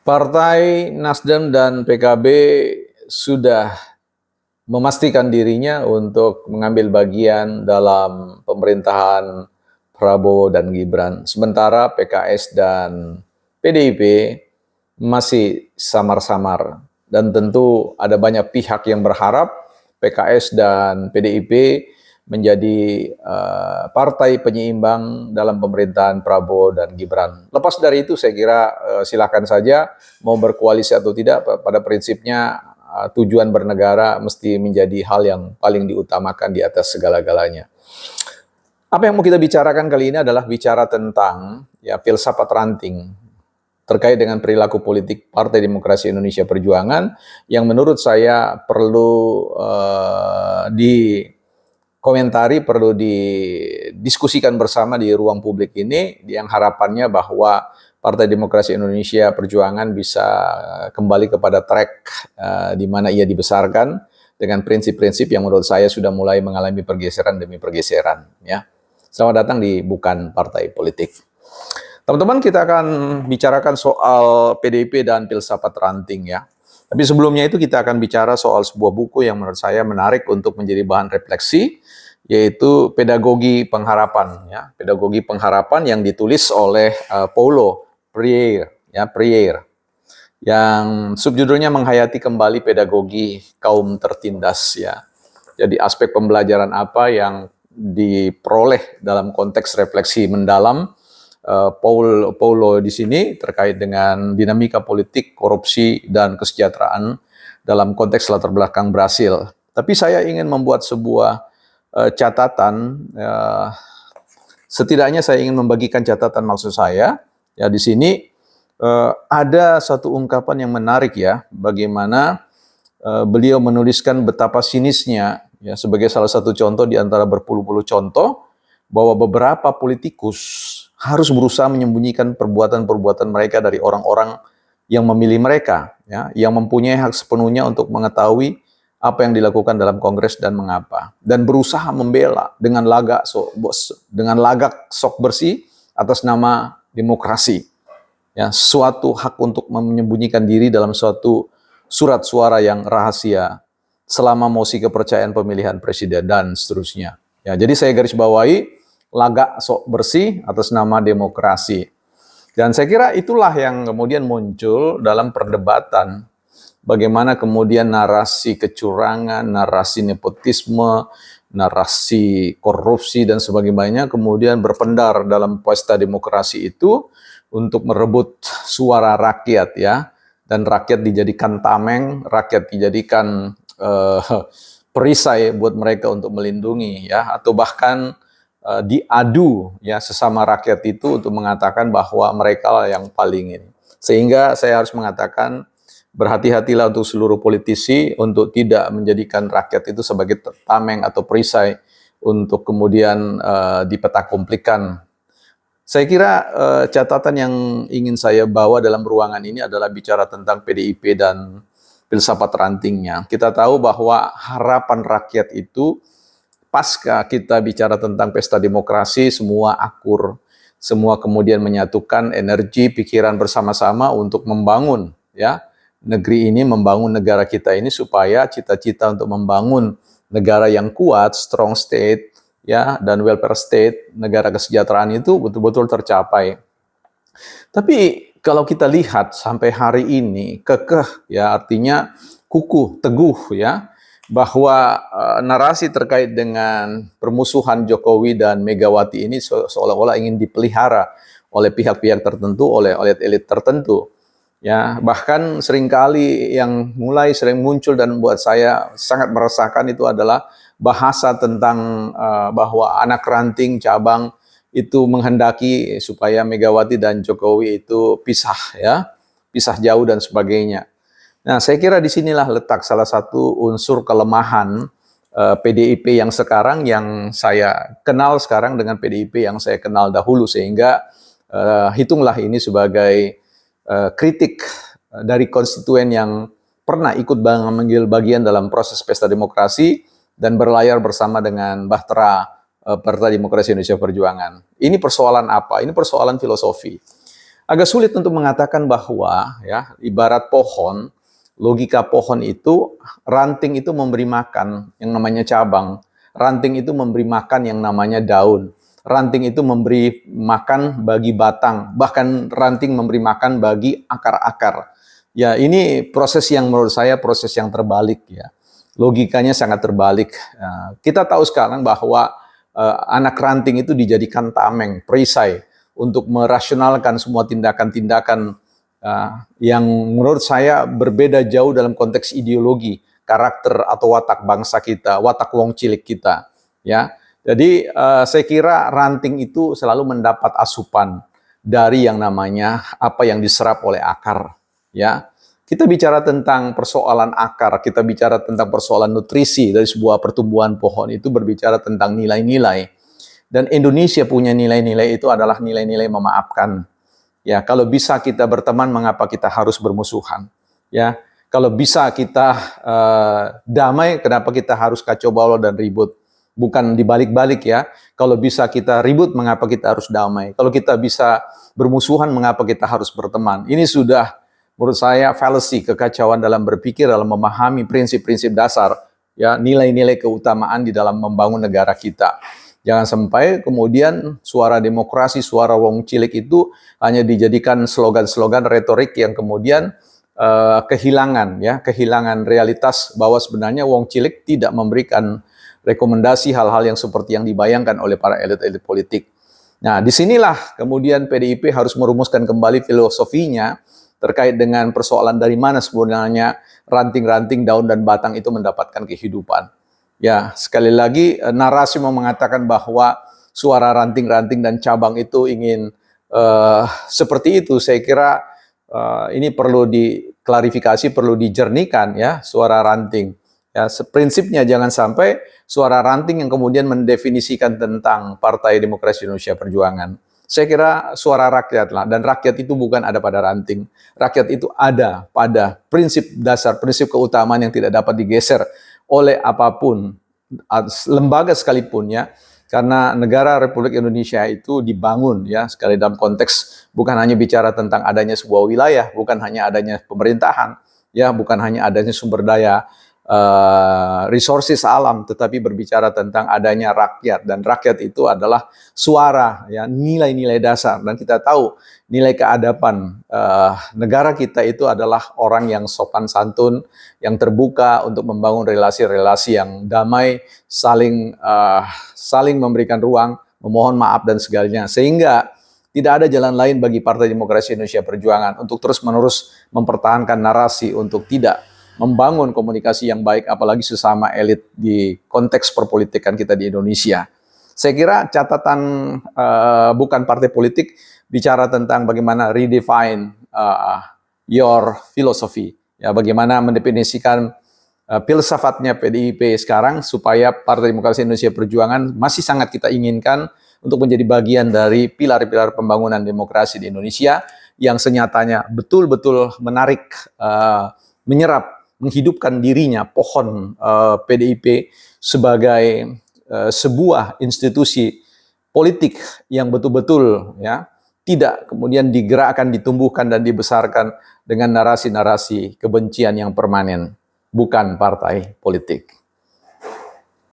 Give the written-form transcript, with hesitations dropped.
Partai Nasdem dan PKB sudah memastikan dirinya untuk mengambil bagian dalam pemerintahan Prabowo dan Gibran. Sementara PKS dan PDIP masih samar-samar. Dan tentu ada banyak pihak yang berharap PKS dan PDIP menjadi partai penyeimbang dalam pemerintahan Prabowo dan Gibran. Lepas dari itu saya kira silakan saja mau berkoalisi atau tidak, pada prinsipnya tujuan bernegara mesti menjadi hal yang paling diutamakan di atas segala-galanya. Apa yang mau kita bicarakan kali ini adalah bicara tentang filsafat ranting terkait dengan perilaku politik Partai Demokrasi Indonesia Perjuangan yang menurut saya perlu dikomentari, perlu didiskusikan bersama di ruang publik ini, yang harapannya bahwa Partai Demokrasi Indonesia Perjuangan bisa kembali kepada track di mana ia dibesarkan dengan prinsip-prinsip yang menurut saya sudah mulai mengalami pergeseran demi pergeseran. Ya. Selamat datang di Bukan Partai Politik. Teman-teman, kita akan bicarakan soal PDIP dan filsafat ranting ya. Tapi sebelumnya itu kita akan bicara soal sebuah buku yang menurut saya menarik untuk menjadi bahan refleksi, yaitu Pedagogi Pengharapan ya. Pedagogi Pengharapan yang ditulis oleh Paulo Freire ya, Freire. Yang subjudulnya menghayati kembali pedagogi kaum tertindas ya. Jadi aspek pembelajaran apa yang diperoleh dalam konteks refleksi mendalam Paulo di sini terkait dengan dinamika politik, korupsi, dan kesejahteraan dalam konteks latar belakang Brasil. Tapi saya ingin membuat sebuah catatan, setidaknya saya ingin membagikan catatan maksud saya. Ya, di sini ada satu ungkapan yang menarik ya, bagaimana beliau menuliskan betapa sinisnya ya, sebagai salah satu contoh di antara berpuluh-puluh contoh bahwa beberapa politikus harus berusaha menyembunyikan perbuatan-perbuatan mereka dari orang-orang yang memilih mereka, ya, yang mempunyai hak sepenuhnya untuk mengetahui apa yang dilakukan dalam Kongres dan mengapa, dan berusaha membela dengan lagak sok bersih atas nama demokrasi, ya, suatu hak untuk menyembunyikan diri dalam suatu surat suara yang rahasia selama mosi kepercayaan pemilihan presiden dan seterusnya. Ya, jadi saya garis bawahi lagak sok bersih atas nama demokrasi. Dan saya kira itulah yang kemudian muncul dalam perdebatan. Bagaimana kemudian narasi kecurangan, narasi nepotisme, narasi korupsi dan sebagainya kemudian berpendar dalam pesta demokrasi itu untuk merebut suara rakyat ya. Dan rakyat dijadikan tameng, rakyat dijadikan perisai buat mereka untuk melindungi ya, atau bahkan diadu ya sesama rakyat itu untuk mengatakan bahwa mereka lah yang paling ini. Sehingga saya harus mengatakan berhati-hatilah untuk seluruh politisi untuk tidak menjadikan rakyat itu sebagai tameng atau perisai untuk kemudian dipetakomplikan. Saya kira catatan yang ingin saya bawa dalam ruangan ini adalah bicara tentang PDIP dan filsafat rantingnya. Kita tahu bahwa harapan rakyat itu pasca kita bicara tentang pesta demokrasi, semua akur, semua kemudian menyatukan energi, pikiran bersama-sama untuk membangun ya negeri ini, membangun negara kita ini supaya cita-cita untuk membangun negara yang kuat, strong state ya, dan welfare state, negara kesejahteraan itu betul-betul tercapai. Tapi kalau kita lihat sampai hari ini kekeh ya, artinya kukuh, teguh ya, bahwa narasi terkait dengan permusuhan Jokowi dan Megawati ini seolah-olah ingin dipelihara oleh pihak-pihak tertentu, oleh elit tertentu. Ya, bahkan seringkali yang mulai sering muncul dan membuat saya sangat meresahkan itu adalah bahasa tentang bahwa anak ranting cabang itu menghendaki supaya Megawati dan Jokowi itu pisah ya, pisah jauh dan sebagainya. Nah, saya kira disinilah letak salah satu unsur kelemahan PDIP yang sekarang, yang saya kenal sekarang dengan PDIP yang saya kenal dahulu, sehingga hitunglah ini sebagai kritik dari konstituen yang pernah ikut mengambil bagian dalam proses pesta demokrasi dan berlayar bersama dengan Bahtera Partai Demokrasi Indonesia Perjuangan. Ini persoalan apa? Ini persoalan filosofi. agak sulit untuk mengatakan bahwa ya ibarat pohon, logika pohon itu ranting itu memberi makan yang namanya cabang, ranting itu memberi makan yang namanya daun, ranting itu memberi makan bagi batang, bahkan ranting memberi makan bagi akar-akar. Ya, ini proses yang menurut saya proses yang terbalik ya. Logikanya sangat terbalik. Kita tahu sekarang bahwa anak ranting itu dijadikan tameng, perisai untuk merasionalkan semua tindakan-tindakan yang menurut saya berbeda jauh dalam konteks ideologi, karakter atau watak bangsa kita, watak wong cilik kita, ya. Jadi saya kira ranting itu selalu mendapat asupan dari yang namanya apa yang diserap oleh akar, ya. Kita bicara tentang persoalan akar, kita bicara tentang persoalan nutrisi dari sebuah pertumbuhan pohon, itu berbicara tentang nilai-nilai. Dan Indonesia punya nilai-nilai itu adalah nilai-nilai memaafkan. Ya, kalau bisa kita berteman, mengapa kita harus bermusuhan? Ya, kalau bisa kita damai, kenapa kita harus kacau balau dan ribut? Bukan dibalik-balik ya. Kalau bisa kita ribut, mengapa kita harus damai? Kalau kita bisa bermusuhan, mengapa kita harus berteman? Ini sudah menurut saya fallacy, kekacauan dalam berpikir, dalam memahami prinsip-prinsip dasar, ya nilai-nilai keutamaan di dalam membangun negara kita. Jangan sampai kemudian suara demokrasi, suara wong cilik itu hanya dijadikan slogan-slogan retorik yang kemudian kehilangan realitas bahwa sebenarnya wong cilik tidak memberikan rekomendasi hal-hal yang seperti yang dibayangkan oleh para elit-elit politik. Nah, disinilah kemudian PDIP harus merumuskan kembali filosofinya terkait dengan persoalan dari mana sebenarnya ranting-ranting, daun dan batang itu mendapatkan kehidupan. Ya, sekali lagi narasi mau mengatakan bahwa suara ranting-ranting dan cabang itu ingin seperti itu. Saya kira ini perlu diklarifikasi, perlu dijernihkan ya, suara ranting. Ya, prinsipnya jangan sampai suara ranting yang kemudian mendefinisikan tentang Partai Demokrasi Indonesia Perjuangan. Saya kira suara rakyat lah, dan rakyat itu bukan ada pada ranting. Rakyat itu ada pada prinsip dasar, prinsip keutamaan yang tidak dapat digeser oleh apapun, lembaga sekalipun ya. Karena negara Republik Indonesia itu dibangun ya, sekali dalam konteks bukan hanya bicara tentang adanya sebuah wilayah, bukan hanya adanya pemerintahan, ya, bukan hanya adanya sumber daya, resources alam, tetapi berbicara tentang adanya rakyat, dan rakyat itu adalah suara ya, nilai-nilai dasar. Dan kita tahu nilai keadaban negara kita itu adalah orang yang sopan santun, yang terbuka untuk membangun relasi-relasi yang damai, saling memberikan ruang, memohon maaf dan segalanya, sehingga tidak ada jalan lain bagi Partai Demokrasi Indonesia Perjuangan untuk terus-menerus mempertahankan narasi untuk tidak membangun komunikasi yang baik, apalagi sesama elit di konteks perpolitikan kita di Indonesia. Saya kira catatan bukan partai politik bicara tentang bagaimana redefine your philosophy, ya, bagaimana mendefinisikan filsafatnya PDIP sekarang supaya Partai Demokrasi Indonesia Perjuangan masih sangat kita inginkan untuk menjadi bagian dari pilar-pilar pembangunan demokrasi di Indonesia yang senyatanya betul-betul menarik, menyerap, menghidupkan dirinya pohon PDIP sebagai sebuah institusi politik yang betul-betul ya tidak kemudian digerakkan, ditumbuhkan dan dibesarkan dengan narasi-narasi kebencian yang permanen, bukan partai politik.